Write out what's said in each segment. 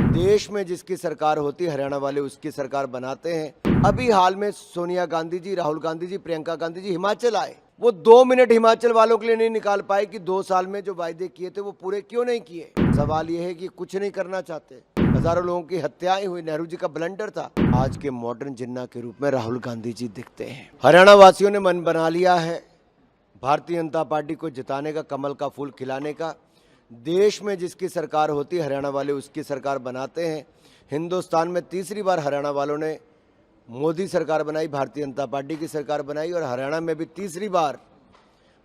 देश में जिसकी सरकार होती है हरियाणा वाले उसकी सरकार बनाते हैं। अभी हाल में सोनिया गांधी जी, राहुल गांधी जी, प्रियंका गांधी जी हिमाचल आए। वो 2 मिनट हिमाचल वालों के लिए नहीं निकाल पाए कि 2 साल में जो वायदे किए थे वो पूरे क्यों नहीं किए। सवाल ये है कि कुछ नहीं करना चाहते। हजारों लोगों की हत्याएं हुई, नेहरू जी का ब्लंडर था। आज के मॉडर्न जिन्ना के रूप में राहुल गांधी जी दिखते हैं। हरियाणा वासियों ने मन बना लिया है भारतीय जनता पार्टी को जिताने का, कमल का फूल खिलाने का। देश में जिसकी सरकार होती है हरियाणा वाले उसकी सरकार बनाते हैं। हिंदुस्तान में तीसरी बार हरियाणा वालों ने मोदी सरकार बनाई, भारतीय जनता पार्टी की सरकार बनाई, और हरियाणा में भी तीसरी बार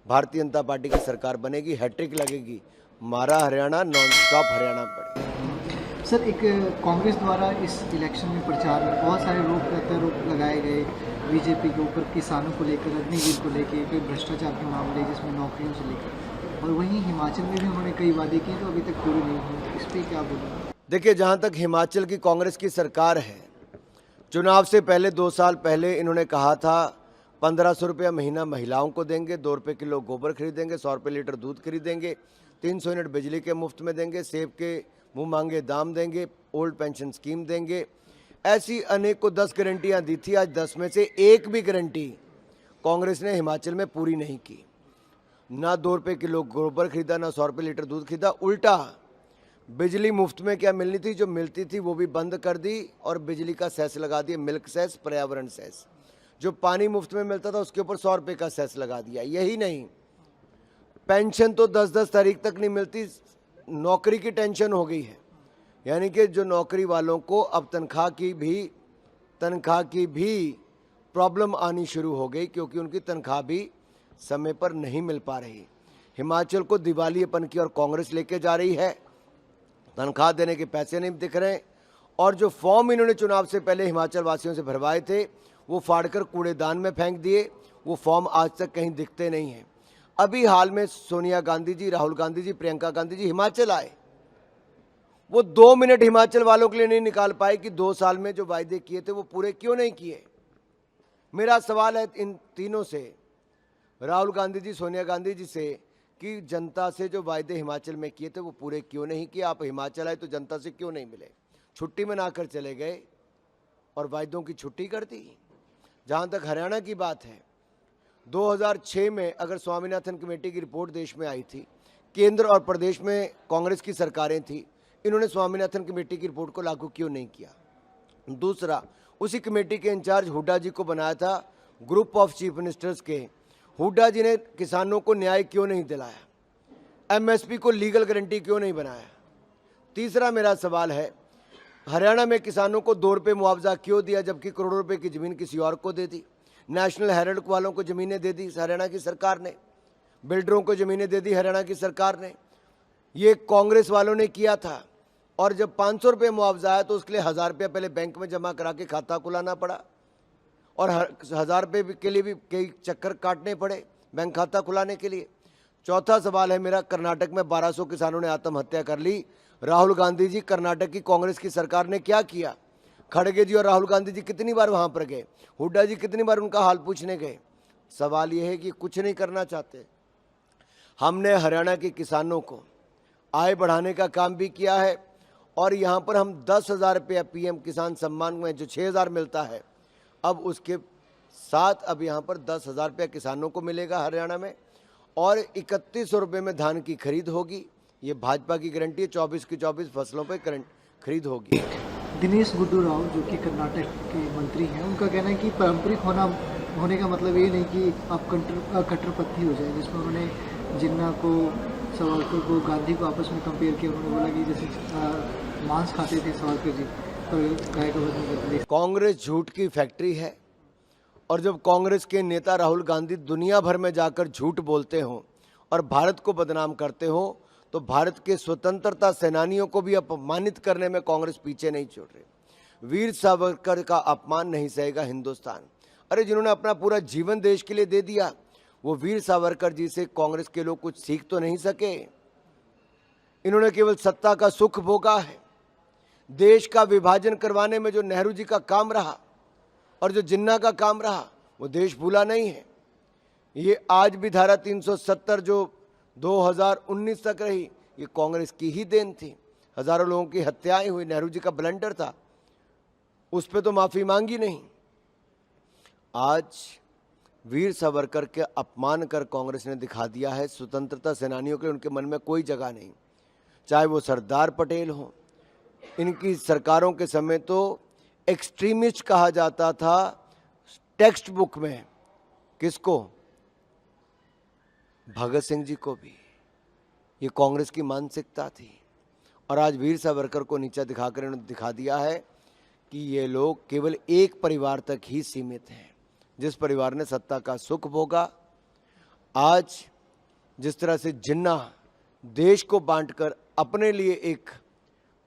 भारतीय जनता पार्टी की सरकार बनेगी। हैट्रिक लगेगी। मारा हरियाणा, नॉन स्टॉप हरियाणा पड़ेगा। सर, एक कांग्रेस द्वारा इस इलेक्शन में प्रचार में बहुत सारे रोक लगाए गए बीजेपी के ऊपर, किसानों को लेकर, अग्निवीर को लेकर, कई भ्रष्टाचार के मामले जिसमें नौकरियों से लेकर, और वहीं हिमाचल में भी उन्होंने कई वादे किए जो अभी तक पूरे नहीं हुए। इस पर क्या बोलेंगे? देखिए, जहाँ तक हिमाचल की कांग्रेस की सरकार है, चुनाव से पहले 2 साल पहले इन्होंने कहा था 1500 रुपया महीना महिलाओं को देंगे, 2 रुपये किलो गोबर खरीदेंगे, 100 रुपये लीटर दूध खरीदेंगे, 300 यूनिट बिजली के मुफ्त में देंगे, सेब के मुंह मांगे दाम देंगे, ओल्ड पेंशन स्कीम देंगे। ऐसी अनेक को 10 गारंटियाँ दी थी। आज 10 में से एक भी गारंटी कांग्रेस ने हिमाचल में पूरी नहीं की। ना 2 रुपये किलो गोबर खरीदा, ना 100 रुपये लीटर दूध खरीदा। उल्टा बिजली मुफ्त में क्या मिलनी थी, जो मिलती थी वो भी बंद कर दी और बिजली का सेस लगा दिया, मिल्क सेस, पर्यावरण सेस। जो पानी मुफ्त में मिलता था उसके ऊपर 100 रुपये का सेस लगा दिया। यही नहीं, पेंशन तो 10-10 तारीख तक नहीं मिलती, नौकरी की टेंशन हो गई है। यानी कि जो नौकरी वालों को अब तनख्वाह की भी प्रॉब्लम आनी शुरू हो गई, क्योंकि उनकी तनख्वाह भी समय पर नहीं मिल पा रही। हिमाचल को दिवालियेपन की ओर कांग्रेस लेके जा रही है। तनख्वाह देने के पैसे नहीं दिख रहे, और जो फॉर्म इन्होंने चुनाव से पहले हिमाचल वासियों से भरवाए थे वो फाड़कर कूड़ेदान में फेंक दिए। वो फॉर्म आज तक कहीं दिखते नहीं हैं। अभी हाल में सोनिया गांधी जी, राहुल गांधी जी, प्रियंका गांधी जी हिमाचल आए। वो 2 मिनट हिमाचल वालों के लिए नहीं निकाल पाए कि 2 साल में जो वायदे किए थे वो पूरे क्यों नहीं किए। मेरा सवाल है इन तीनों से, राहुल गांधी जी, सोनिया गांधी जी से, कि जनता से जो वायदे हिमाचल में किए थे वो पूरे क्यों नहीं किए। आप हिमाचल आए तो जनता से क्यों नहीं मिले, छुट्टी मनाकर चले गए और वायदों की छुट्टी कर दी। जहाँ तक हरियाणा की बात है, 2006 में अगर स्वामीनाथन कमेटी की रिपोर्ट देश में आई थी, केंद्र और प्रदेश में कांग्रेस की सरकारें थी, इन्होंने स्वामीनाथन कमेटी की रिपोर्ट को लागू क्यों नहीं किया। दूसरा, उसी कमेटी के इंचार्ज हुड्डा जी को बनाया था ग्रुप ऑफ चीफ मिनिस्टर्स के। हुड्डा जी ने किसानों को न्याय क्यों नहीं दिलाया, एमएसपी को लीगल गारंटी क्यों नहीं बनाया। तीसरा मेरा सवाल है, हरियाणा में किसानों को 2 रुपये मुआवजा क्यों दिया, जबकि करोड़ों रुपए की जमीन किसी और को दे दी। नेशनल हेराल्ड वालों को ज़मीनें दे दी हरियाणा की सरकार ने, बिल्डरों को ज़मीनें दे दी हरियाणा की सरकार ने। ये कांग्रेस वालों ने किया था। और जब 500 रुपये मुआवजा आया तो उसके लिए 1000 रुपया पहले बैंक में जमा करा के खाता खुलाना पड़ा, और 1000 रुपये के लिए भी कई चक्कर काटने पड़े बैंक खाता खुलाने के लिए। चौथा सवाल है मेरा, कर्नाटक में 1200 किसानों ने आत्महत्या कर ली। राहुल गांधी जी, कर्नाटक की कांग्रेस की सरकार ने क्या किया। खड़गे जी और राहुल गांधी जी कितनी बार वहाँ पर गए, हुड्डा जी कितनी बार उनका हाल पूछने गए। सवाल ये है कि कुछ नहीं करना चाहते। हमने हरियाणा के किसानों को आय बढ़ाने का काम भी किया है, और यहाँ पर हम 10,000 रुपया पीएम किसान सम्मान में जो 6,000 मिलता है, अब उसके साथ अब यहाँ पर 10,000 रुपया किसानों को मिलेगा हरियाणा में, और 3100 रुपये में धान की खरीद होगी। ये भाजपा की गारंटी है। 24 की 24 फसलों पर खरीद होगी। दिनेश गुड्डू राव जो कि कर्नाटक के मंत्री हैं, उनका कहना है कि पारंपरिक होने का मतलब ये नहीं कि आप कट्टरपंथी हो जाए, जिसमें उन्होंने जिन्ना को, सावरकर को, गांधी को आपस में कंपेयर किया। उन्होंने बोला कि जैसे मांस खाते थे सावरकर जी और गाय का वजन करते थे। कांग्रेस झूठ की फैक्ट्री है, और जब कांग्रेस के नेता राहुल गांधी दुनिया भर में जाकर झूठ बोलते हों और भारत को बदनाम करते हों, तो भारत के स्वतंत्रता सेनानियों को भी अपमानित करने में कांग्रेस पीछे नहीं छोड़ रही। वीर सावरकर का अपमान नहीं सहेगा हिंदुस्तान। अरे, जिन्होंने अपना पूरा जीवन देश के लिए दे दिया, वो वीर सावरकर जी से कांग्रेस के लोग कुछ सीख तो नहीं सके। इन्होंने केवल सत्ता का सुख भोगा है। देश का विभाजन करवाने में जो नेहरू जी का काम रहा और जो जिन्ना का काम रहा, वो देश भूला नहीं है। ये आज भी धारा 370 जो 2019 तक रही, ये कांग्रेस की ही देन थी। हजारों लोगों की हत्याएं हुई, नेहरू जी का ब्लंडर था, उस पर तो माफी मांगी नहीं। आज वीर सावरकर के अपमान कर कांग्रेस ने दिखा दिया है स्वतंत्रता सेनानियों के उनके मन में कोई जगह नहीं, चाहे वो सरदार पटेल हो। इनकी सरकारों के समय तो एक्सट्रीमिस्ट कहा जाता था टेक्स्ट बुक में, किसको? भगत सिंह जी को भी। ये कांग्रेस की मानसिकता थी। और आज वीर सावरकर को नीचा दिखाकर इन्होंने दिखा दिया है कि ये लोग केवल एक परिवार तक ही सीमित हैं, जिस परिवार ने सत्ता का सुख भोगा। आज जिस तरह से जिन्ना देश को बांटकर अपने लिए एक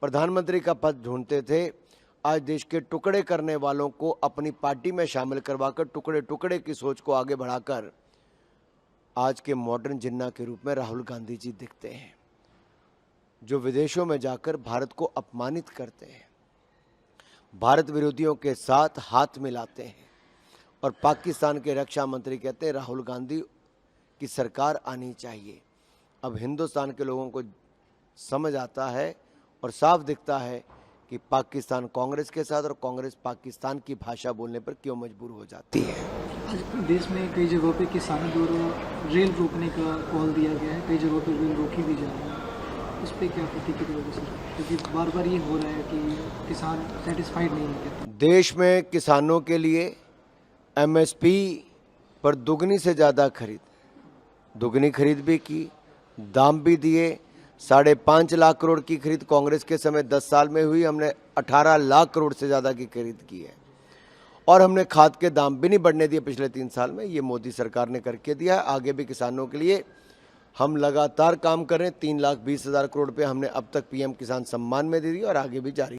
प्रधानमंत्री का पद ढूंढते थे, आज देश के टुकड़े करने वालों को अपनी पार्टी में शामिल करवाकर टुकड़े टुकड़े की सोच को आगे बढ़ाकर आज के मॉडर्न जिन्ना के रूप में राहुल गांधी जी दिखते हैं, जो विदेशों में जाकर भारत को अपमानित करते हैं, भारत विरोधियों के साथ हाथ मिलाते हैं और पाकिस्तान के रक्षा मंत्री कहते हैं राहुल गांधी की सरकार आनी चाहिए। अब हिंदुस्तान के लोगों को समझ आता है और साफ दिखता है कि पाकिस्तान कांग्रेस के साथ और कांग्रेस पाकिस्तान की भाषा बोलने पर क्यों मजबूर हो जाती है। आज देश में कई जगहों पे किसानों द्वारा रेल रोकने का कॉल दिया गया है, कई जगहों पे रेल रोकी भी जा रही है, इस पर क्या प्रतिक्रिया होगी सर? क्योंकि बार बार ये हो रहा है कि किसान सेटिस्फाइड नहीं है। देश में किसानों के लिए एमएसपी पर दुगनी से ज़्यादा दुगनी खरीद भी की, दाम भी दिए। 5.5 लाख करोड़ की खरीद कांग्रेस के समय 10 साल में हुई, हमने 18 लाख करोड़ से ज़्यादा की खरीद की है। और हमने खाद के दाम भी नहीं बढ़ने दिए पिछले 3 साल में, ये मोदी सरकार ने करके दिया है। आगे भी किसानों के लिए हम लगातार काम कर रहे हैं। 3,20,000 करोड़ रुपये हमने अब तक पीएम किसान सम्मान में दे दिया और आगे भी जारी